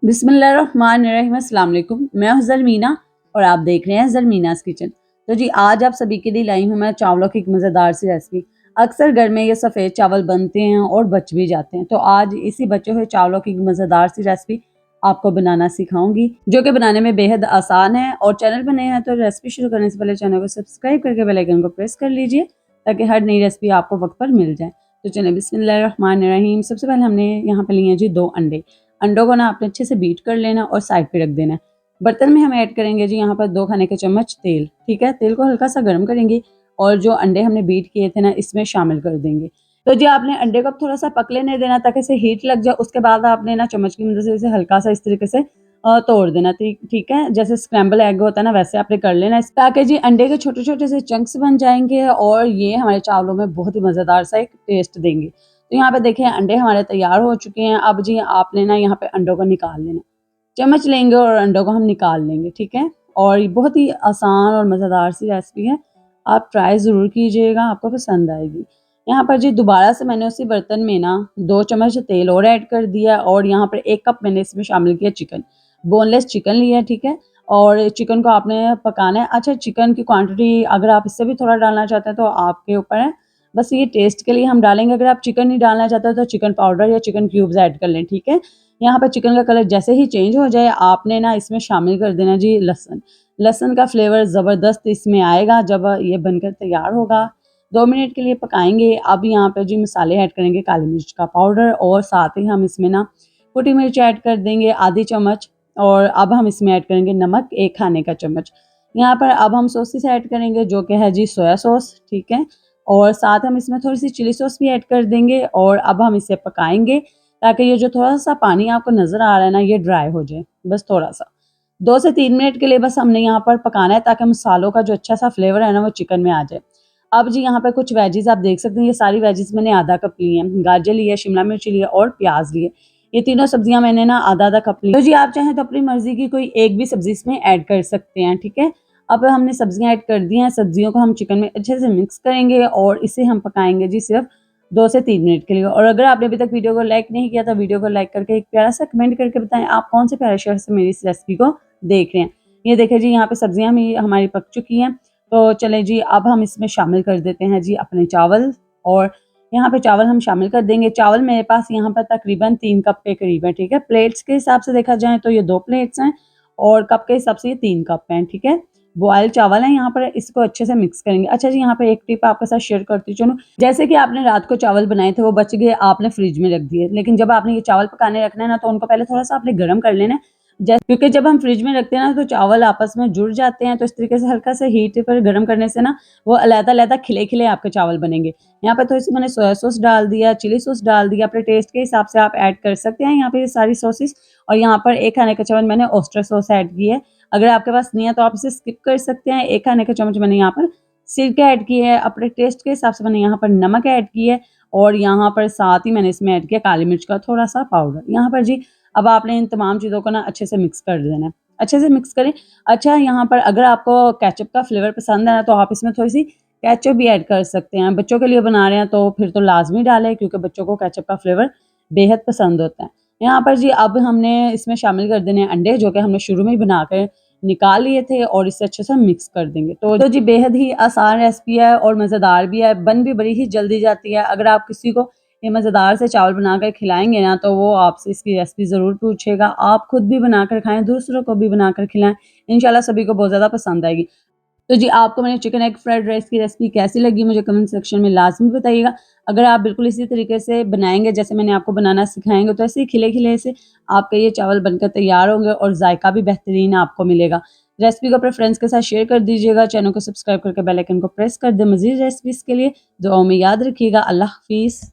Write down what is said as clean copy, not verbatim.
बिस्मिल्लाहिर्रहमानिर्रहीम, अस्सलाम वालेकुम। मैं हूं ज़रमीना और आप देख रहे हैं ज़रमीनास किचन। तो जी आज आप सभी के लिए लाई हूं मैं चावलों की एक मज़ेदार सी रेसिपी। अक्सर घर में ये सफ़ेद चावल बनते हैं और बच भी जाते हैं, तो आज इसी बचे हुए चावलों की एक मज़ेदार सी रेसिपी आपको बनाना सिखाऊंगी, जो कि बनाने में बेहद आसान है। और चैनल पर नए हैं तो रेसिपी शुरू करने से पहले चैनल को सब्सक्राइब करके बेल आइकन को प्रेस कर लीजिए, ताकि हर नई रेसिपी आपको वक्त पर मिल जाए। तो चलिए बिस्मिल्लाहिर्रहमानिर्रहीम। सबसे पहले हमने यहाँ पे लिए हैं जी 2 अंडे। अंडों को ना आपने अच्छे से बीट कर लेना और साइड पे रख देना है। बर्तन में हम ऐड करेंगे जी यहाँ पर 2 खाने के चम्मच तेल। ठीक है, तेल को हल्का सा गर्म करेंगे और जो अंडे हमने बीट किए थे ना इसमें शामिल कर देंगे। तो जी आपने अंडे को थोड़ा सा पक लेने देना ताकि इसे हीट लग जाए। उसके बाद आपने ना चम्मच की मदद से इसे हल्का सा इस तरीके से तोड़ देना। ठीक है, जैसे स्क्रैम्बल एग होता है ना वैसे आपने कर लेना, ताकि जी अंडे के छोटे छोटे से चंक्स बन जाएंगे और ये हमारे चावलों में बहुत ही मज़ेदार सा एक टेस्ट देंगे। तो यहाँ पे देखिए अंडे हमारे तैयार हो चुके हैं। अब जी आपने ना यहाँ पे अंडों को निकाल लेना, चम्मच लेंगे और अंडों को हम निकाल लेंगे। ठीक है, और ये बहुत ही आसान और मज़ेदार सी रेसिपी है, आप ट्राई ज़रूर कीजिएगा, आपको पसंद आएगी। यहाँ पर जी दोबारा से मैंने उसी बर्तन में ना 2 चम्मच तेल और ऐड कर दिया और यहाँ पर 1 कप मैंने इसमें शामिल किया चिकन, बोनलेस चिकन लिया। ठीक है, और चिकन को आपने पकाना है। अच्छा, चिकन की क्वांटिटी अगर आप इससे भी थोड़ा डालना चाहते हैं तो आपके ऊपर है, बस ये टेस्ट के लिए हम डालेंगे। अगर आप चिकन नहीं डालना चाहते तो चिकन पाउडर या चिकन क्यूब्स ऐड कर लें। ठीक है, यहाँ पर चिकन का कलर जैसे ही चेंज हो जाए आपने ना इसमें शामिल कर देना जी लहसुन। लहसुन का फ्लेवर ज़बरदस्त इसमें आएगा जब ये बनकर तैयार होगा। 2 मिनट के लिए पकाएंगे। अब यहाँ पर जी मसाले ऐड करेंगे, काली मिर्च का पाउडर और साथ ही हम इसमें ना कुटी मिर्च ऐड कर देंगे आधी चम्मच। और अब हम इसमें ऐड करेंगे नमक 1 खाने का चम्मच। यहाँ पर अब हम सॉसेस ऐड करेंगे जो कि है जी सोया सॉस। ठीक है, और साथ हम इसमें थोड़ी-सी चिली सॉस भी ऐड कर देंगे और अब हम इसे पकाएँगे, ताकि ये जो थोड़ा-सा पानी आपको नज़र आ रहा है ना ये ड्राई हो जाए, बस थोड़ा-सा। 2 से 3 मिनट के लिए बस हमने यहाँ पर पकाना है, ताकि मसालों का जो अच्छा-सा फ्लेवर है ना वो चिकन में आ जाए। अब जी यहाँ पे कुछ वेजीज़ आप देख सकते हैं, ये सारी वेजीज़ मैंने आधा कप ली हैं। गाजर ली है, शिमला मिर्च ली है और प्याज़ लिए। ये तीनों सब्जियाँ मैंने ना आधा-आधा कप ली। तो जी आप चाहें तो अपनी मर्ज़ी की कोई एक भी सब्ज़ी इसमें ऐड कर सकते हैं। ठीक है, अब हमने सब्जियाँ ऐड कर दी हैं, सब्जियों को हम चिकन में अच्छे से मिक्स करेंगे और इसे हम पकाएँगे जी सिर्फ़ 2 से 3 मिनट के लिए। और अगर आपने अभी तक वीडियो को लाइक नहीं किया तो वीडियो को लाइक करके एक प्यारा-सा कमेंट करके बताएँ आप कौन से प्यारे शहर से मेरी इस रेसिपी को देख रहे हैं। ये देखिए जी यहाँ पे सब्जियाँ हमारी पक चुकी हैं। तो चलें जी अब हम इसमें शामिल कर देते हैं जी अपने चावल। और यहाँ पे चावल हम शामिल कर देंगे। चावल मेरे पास यहाँ पर तकरीबन 3 कप के करीब है। ठीक है, प्लेट्स के हिसाब से देखा जाए तो ये 2 प्लेट्स हैं और कप के हिसाब से ये 3 कप हैं। ठीक है, बॉयल चावल है यहाँ पर, इसको अच्छे से मिक्स करेंगे। अच्छा जी, यहाँ पे एक टिप आपके साथ शेयर करती चलूँ। जैसे कि आपने रात को चावल बनाए थे वो बच गए, आपने फ्रिज में रख दिए, लेकिन जब आपने ये चावल पकाने रखना है ना तो उनको पहले थोड़ा-सा आपने गर्म कर लेना है। क्योंकि जब हम फ्रिज में रखते हैं ना तो चावल आपस में जुड़ जाते हैं, तो इस तरीके से हल्का सा हीट पर गर्म करने से ना वो अलग-अलग खिले-खिले आपके चावल बनेंगे। यहाँ पे थोड़ी-सी मैंने सोया सॉस डाल दिया, चिली सॉस डाल दिया, अपने टेस्ट के हिसाब से आप ऐड कर सकते हैं यहाँ पे ये सारी सॉसेस। और यहाँ पर 1 खाने का चम्मच मैंने ऑयस्टर सॉस ऐड की है। अगर आपके पास नहीं है तो आप इसे स्किप कर सकते हैं। 1 खाने का चम्मच मैंने यहाँ पर सिरका ऐड किया है, अपने टेस्ट के हिसाब से मैंने यहाँ पर नमक ऐड की है और यहाँ पर साथ ही मैंने इसमें ऐड किया काली मिर्च का थोड़ा-सा पाउडर। यहाँ पर जी अब आपने इन तमाम चीज़ों को ना अच्छे से मिक्स कर देना है। अच्छे से मिक्स करें। अच्छा, यहाँ पर अगर आपको केचअप का फ्लेवर पसंद है ना तो आप इसमें थोड़ी-सी केचअप भी ऐड कर सकते हैं। बच्चों के लिए बना रहे हैं तो फिर तो लाज़मी डालें, क्योंकि बच्चों को केचअप का फ्लेवर बेहद पसंद होता है। यहाँ पर जी अब हमने इसमें शामिल कर देने हैं अंडे, जो कि हमने शुरू में ही बनाकर निकाल लिए थे और इसे अच्छे से मिक्स कर देंगे। तो जी बेहद ही आसान रेसिपी है और मज़ेदार भी है, बन भी बड़ी ही जल्दी जाती है। अगर आप किसी को ये मज़ेदार से चावल बनाकर खिलाएँगे ना तो वो आपसे इसकी रेसिपी ज़रूर पूछेगा। आप खुद भी बनाकर खाएँ, दूसरों को भी बनाकर खिलाएँ, इंशाल्लाह सभी को बहुत ज़्यादा पसंद आएगी। तो जी आपको मैंने चिकन एग फ्राइड राइस की रेसिपी कैसी लगी मुझे कमेंट सेक्शन में लाज़मी बताइएगा। अगर आप बिल्कुल इसी तरीके से बनाएँगे जैसे मैंने आपको बनाना सिखाएँगे तो ऐसे ही खिले-खिले से आपके ये चावल बनकर तैयार होंगे और जायका भी बेहतरीन आपको मिलेगा। रेसिपी को अपने फ्रेंड्स के साथ शेयर कर दीजिएगा, चैनल को सब्सक्राइब करके बेल आइकन को प्रेस कर दें मज़ीद रेसिपीज़ के लिए। दुआओं में याद रखिएगा। अल्लाह हाफ़िज़।